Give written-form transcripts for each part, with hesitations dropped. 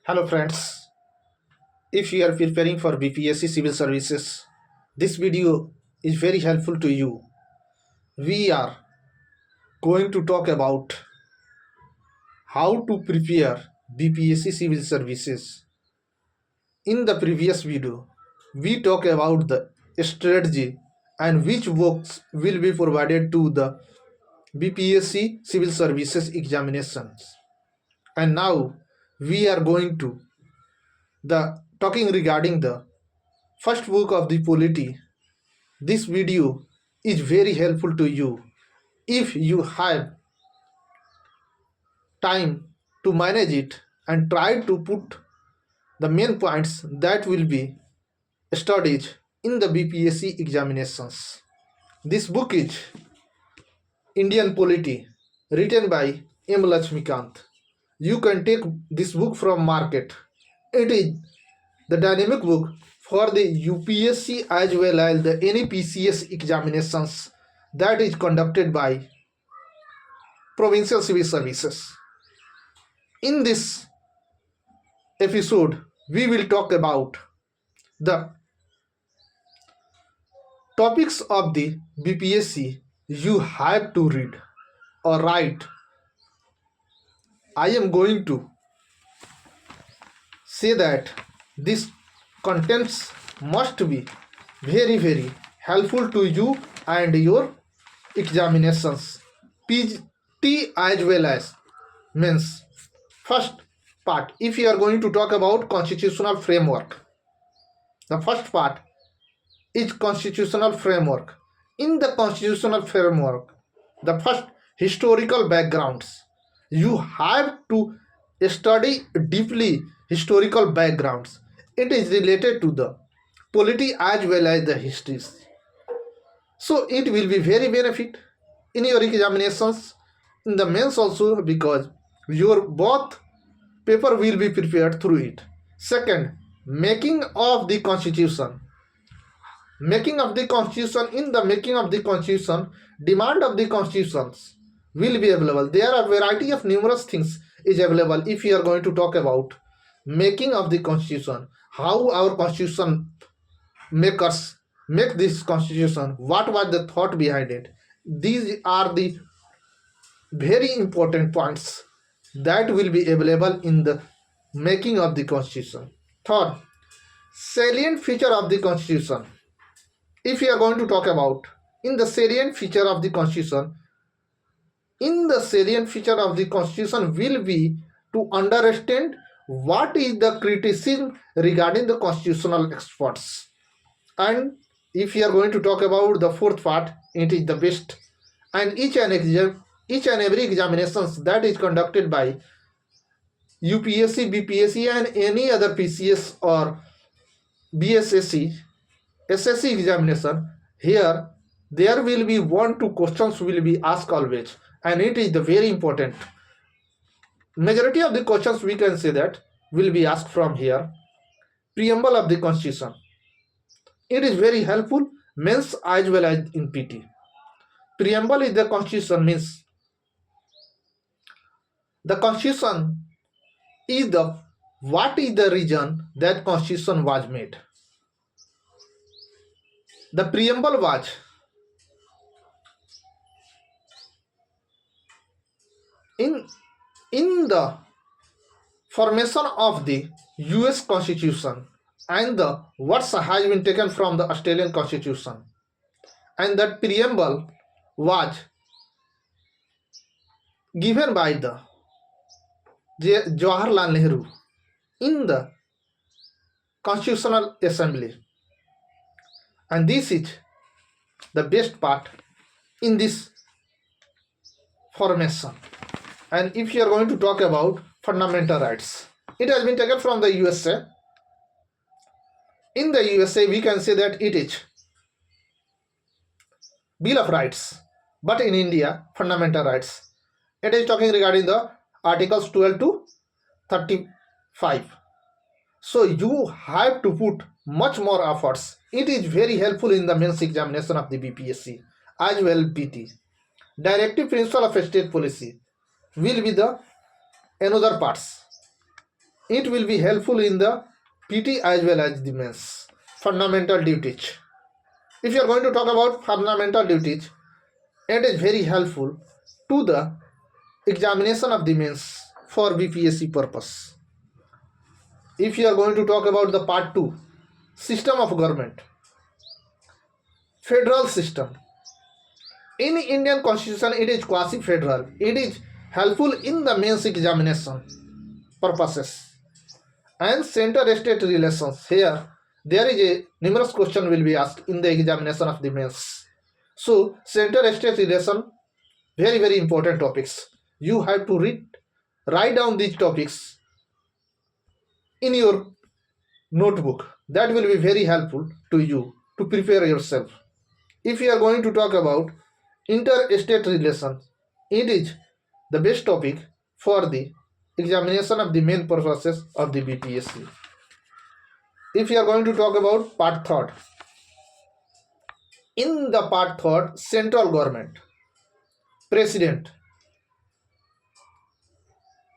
Hello friends, if you are preparing for BPSC Civil Services, this video is very helpful to you. We are going to talk about how to prepare BPSC Civil Services. In the previous video, we talk about the strategy and which books will be provided to the BPSC Civil Services examinations. And now we are going to the talking regarding the first book of the polity. This video is very helpful to you if you have time to manage it and try to put the main points that will be studied in the BPSC examinations. This book is Indian Polity, written by M. Lakshmikant. You can take this book from market. It is the dynamic book for the UPSC as well as the NEPCS examinations that is conducted by Provincial Civil Services. In this episode, we will talk about the topics of the BPSC you have to read or write. I am going to say that this contents must be very helpful to you and your examinations, PT as well as means. First part, if you are going to talk about constitutional framework, the first part is constitutional framework. In the constitutional framework, the first historical backgrounds, you have to study deeply historical backgrounds. It is related to the polity as well as the histories. So it will be very benefit in your examinations, in the mains also, because your both paper will be prepared through it. Second, making of the constitution. Making of the constitution, in the making of the constitution, demand of the constitutions will be available. There are variety of numerous things is available if you are going to talk about making of the constitution, how our constitution makers make this constitution, what was the thought behind it. These are the very important points that will be available in the making of the constitution. Third, salient feature of the constitution. If we are going to talk about in the salient feature of the constitution, in the salient feature of the constitution will be to understand what is the criticism regarding the constitutional experts. And if you are going to talk about the fourth part, it is the best. And each and every examinations that is conducted by UPSC, BPSC and any other PCS or BSSC, SSC examination, here there will be 1-2 questions will be asked always, and it is the very important. Majority of the questions we can say that will be asked from here. Preamble of the constitution. It is very helpful means as well as in PT. Preamble is the constitution, means the constitution is the what is the reason that constitution was made. The preamble was in the formation of the US Constitution, and the words has been taken from the Australian Constitution, and that preamble was given by the Jawaharlal Nehru in the Constitutional Assembly, and this is the best part in this formation. And if you are going to talk about fundamental rights, it has been taken from the USA. In the USA, we can say that it is Bill of Rights, but in India, fundamental rights. It is talking regarding the Articles 12 to 35. So you have to put much more efforts. It is very helpful in the mains examination of the BPSC as well PT. Directive principle of state policy will be the another parts. It will be helpful in the PT as well as the mains. Fundamental duties. If you are going to talk about fundamental duties, it is very helpful to the examination of the mains for BPSC purpose. If you are going to talk about the part 2, system of government, federal system. In Indian constitution, it is quasi-federal. It is helpful in the mains examination purposes. And center-state relations. Here, there is a numerous question will be asked in the examination of the mains. So, center-state relation, very, very important topics. You have to write down these topics in your notebook. That will be very helpful to you to prepare yourself. If you are going to talk about interstate relations, it is the best topic for the examination of the main purposes of the BPSC. If you are going to talk about part 3rd, in the part 3rd, central government, president,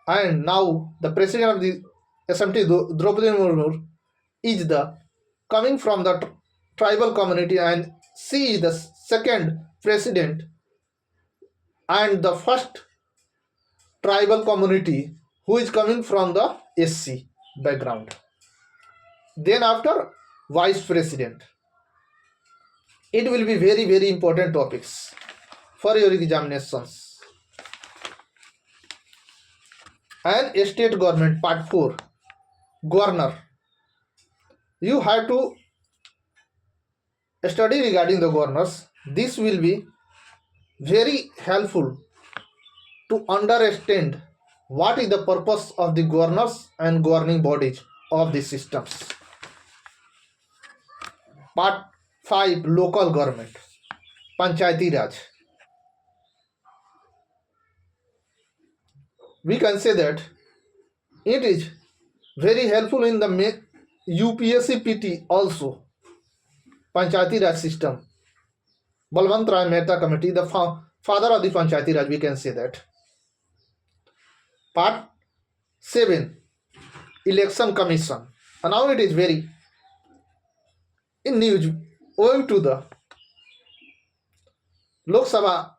and now the president of the SMT Draupadi Murmu is the coming from the tribal community, and she is the second president and the first tribal community who is coming from the SC background. Then after vice president, it will be very, very important topics for your examinations. And state government part 4, governor. You have to study regarding the governors. This will be very helpful to understand what is the purpose of the governors and governing bodies of the systems. Part 5, local government, Panchayati Raj. We can say that it is very helpful in the UPSC PT also. Panchayati Raj system. Balwant Rai Mehta committee, the father of the Panchayati Raj, we can say that. Part 7, election commission. And now it is very in news owing to the Lok Sabha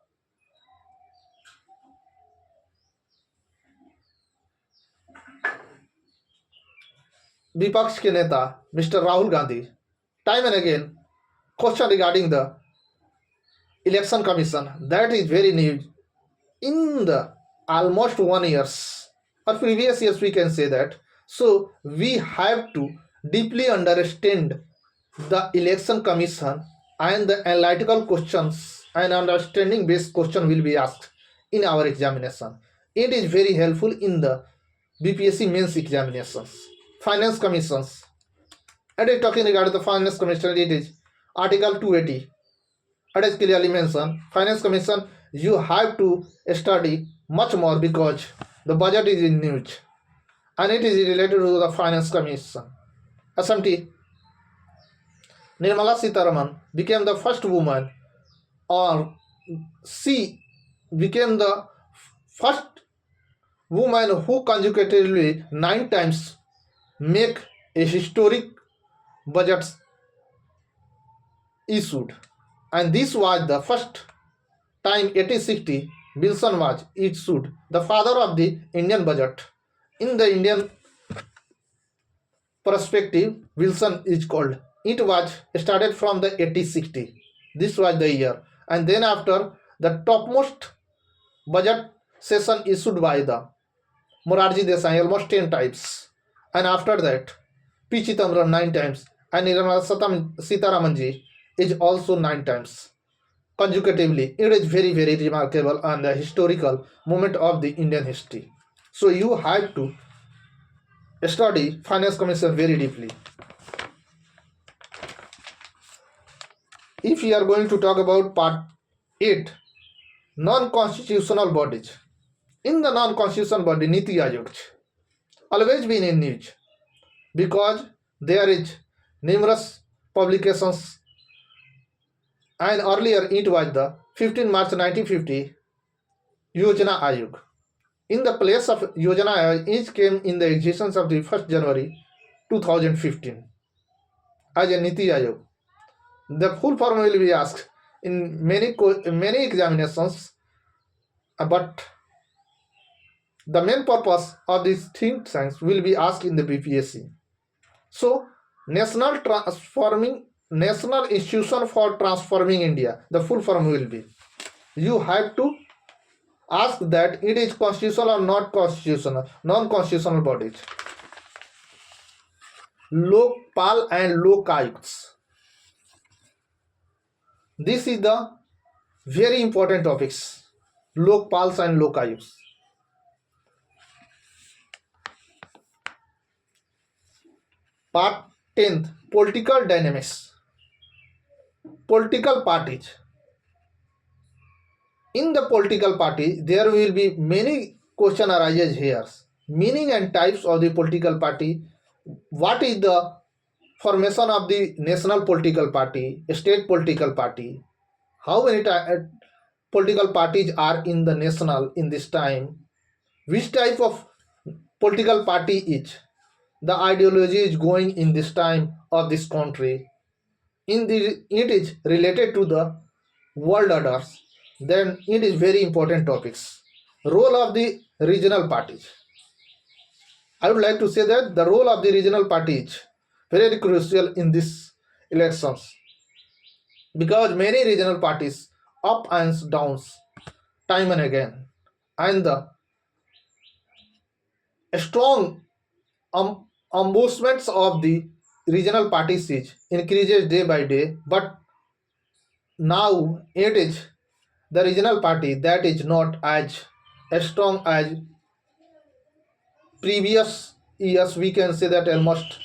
विपक्ष के नेता mister Rahul Gandhi time and again question regarding the election commission that is very new in the almost 1 years or previous years, we can say that. So we have to deeply understand the election commission, and the analytical questions and understanding based question will be asked in our examination. It is very helpful in the BPSC mains examinations. Finance commissions, and talking regarding the finance commission, it is article 280. It is clearly mentioned finance commission you have to study much more because the budget is in news and it is related to the finance commission. SMT Nirmala Sitharaman became the first woman, or she became the first woman who consecutively 9 times make a historic budget issued, and this was the first time 1860 Wilson was issued, the father of the Indian budget. In the Indian perspective, Wilson is called. It was started from the 1860. This was the year, and then after the topmost budget session issued by the Morarji Desai almost 10 times, and after that P. Chidambaram 9 times, and Nirmala Sitharamanji is also 9 times consecutively. It is very, very remarkable and the historical moment of the Indian history. So you have to study finance commission very deeply. If we are going to talk about part 8, non-constitutional bodies. In the non-constitutional body, Niti Aayog always been in news because there is numerous publications, and earlier it was the 15 March 1950 Yojana Ayog. in the place of Yojana Aayog, each came in the existence of the 1st January 2015 as a Niti Aayog. The full form will be asked in many examinations, but the main purpose of this think tanks will be asked in the BPSC. So, National Institution for Transforming India, the full form will be. You have to ask that it is constitutional or not constitutional, non-constitutional bodies. Lokpal and Lokayuks. This is the very important topics. Lokpals and Lokayuks. Part 10th, political dynamics. Political parties. In the political party, there will be many question arises here. Meaning and types of the political party. What is the formation of the national political party, state political party? How many political parties are in the national in this time? Which type of political party is? The ideology is going in this time of this country. It is related to the world orders. Then it is very important topics. Role of the regional parties. I would like to say that the role of the regional parties very crucial in these elections because many regional parties up and downs time and again, and the strong embossments of the regional parties is increases day by day, but now it is the regional party that is not as strong as previous years. We can say that almost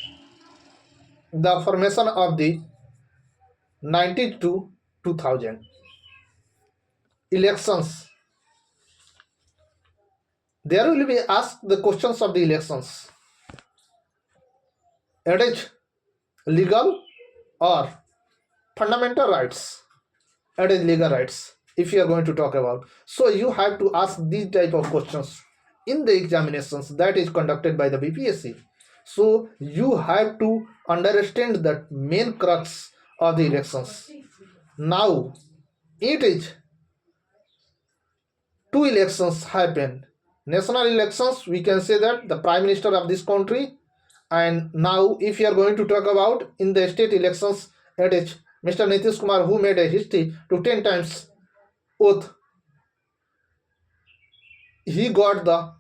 the formation of the 90 to 2000 elections, there will be asked the questions of the elections. It is legal or fundamental rights. It is legal rights if you are going to talk about. So you have to ask these type of questions in the examinations that is conducted by the BPSC. So you have to understand the main crux of the elections. Now it is two elections happen. National elections, we can say that the prime minister of this country, and now if you are going to talk about in the state elections, it is Mr. Nitish Kumar, who made a history to 10 times oath. He got the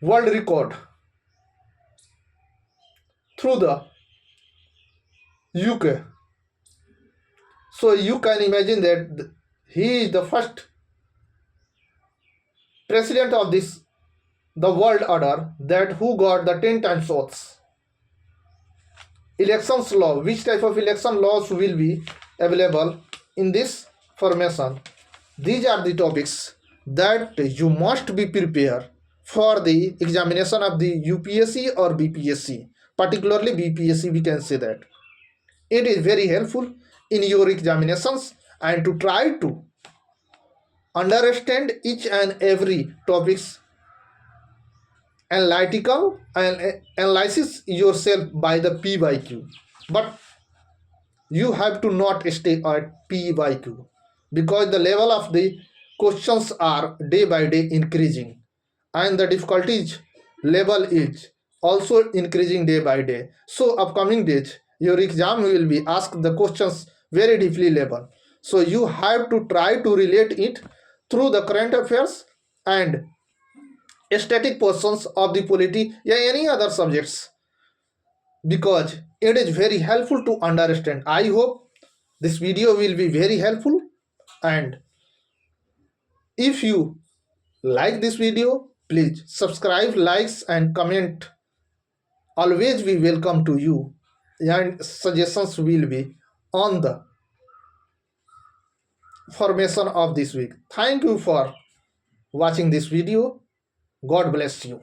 world record through the UK. So you can imagine that he is the first president of this the world order that who got the 10 times oaths. Elections law, which type of election laws will be available in this formation? These are the topics that you must be prepared for the examination of the UPSC or BPSC. Particularly BPSC, we can say that it is very helpful in your examinations and to try to understand each and every topics analytical and analysis yourself by the P by Q. But you have to not stay at P by Q because the level of the questions are day by day increasing and the difficulties level is also increasing day by day. So upcoming days your exam will be asked the questions very deeply level. So you have to try to relate it through the current affairs and static portions of the polity or any other subjects because it is very helpful to understand. I hope this video will be very helpful, and if you like this video, please subscribe, likes and comment. Always we welcome to you and suggestions will be on the formation of this week. Thank you for watching this video. God bless you.